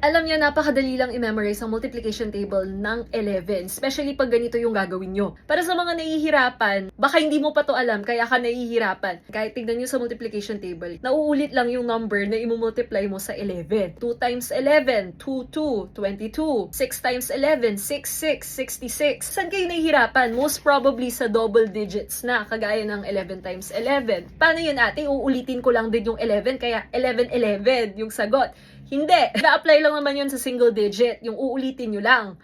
Alam niyo, napakadali lang i-memorize ang multiplication table ng 11, especially pag ganito yung gagawin nyo. Para sa mga nahihirapan, baka hindi mo pa to alam, kaya ka nahihirapan. Kahit tignan nyo sa multiplication table, nauulit lang yung number na imumultiply mo sa 11. 2 times 11, 2, 22. 6 times 11, 6, 66. Saan kayo nahihirapan? Most probably sa double digits na, kagaya ng 11 times 11. Paano yun, ate? Uulitin ko lang din yung 11, kaya 11, 11 yung sagot. Hindi. Na-apply lang naman yun sa single digit. Yung uulitin nyo lang.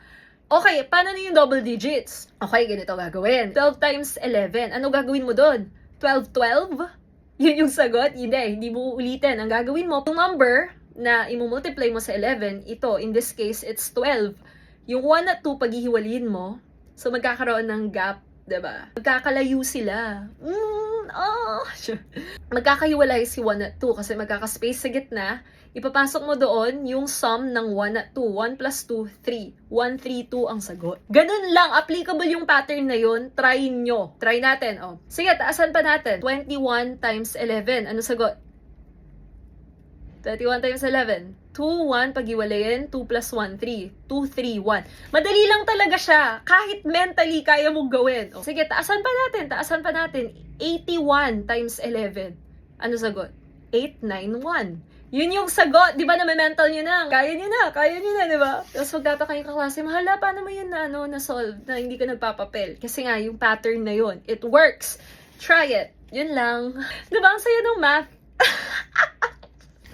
Okay, paano na yung double digits? Okay, ganito gagawin. 12 times 11. Ano gagawin mo doon? 12, 12? Yun yung sagot? Hindi mo uulitin. Ang gagawin mo, yung number na imumultiply mo sa 11, ito, in this case, it's 12. Yung 1 at 2, paghihiwalin mo, so magkakaroon ng gap, diba? Magkakalayo sila. Magkakahiwalay si 1 at 2 kasi magkakaspace sa gitna. Ipapasok mo doon yung sum ng 1 at 2. 1 plus 2, 3. 1, 3, 2 ang sagot. Ganun lang. Applicable yung pattern na yun. Try nyo. Try natin. Oh. Sige, taasan pa natin. 21 times 11. Ano sagot? 21 times 11. 2, 1, paghiwalayin. 2 plus 1, 3. 2, 3, 1. Madali lang talaga siya. Kahit mentally, kaya mong gawin. Oh. Sige, taasan pa natin. Taasan pa natin. 81 times 11. Ano sagot? 891. Yun yung sagot. Di ba na-mental nyo na? Kaya nyo na, di ba? Tapos magtataka yung kaklase, mahala, paano mo yun na-solve na hindi ka nagpapapel? Kasi nga, yung pattern na yun, it works. Try it. Yun lang. Di ba? Ang saya ng math.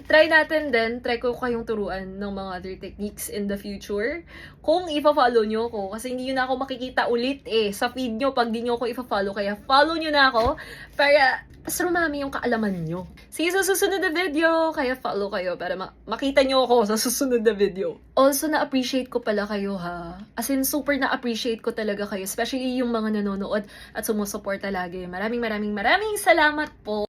Try natin din, try ko kayong turuan ng mga other techniques in the future. Kung ipa-follow nyo ako, kasi hindi nyo na ako makikita ulit sa feed nyo pag di nyo ako ipa-follow. Kaya follow nyo na ako para mas rumami yung kaalaman nyo. See you sa susunod na video. Kaya follow kayo para makita nyo ako sa susunod na video. Also, na-appreciate ko pala kayo ha. As in, super na-appreciate ko talaga kayo. Especially yung mga nanonood at sumusuporta lagi. Maraming salamat po.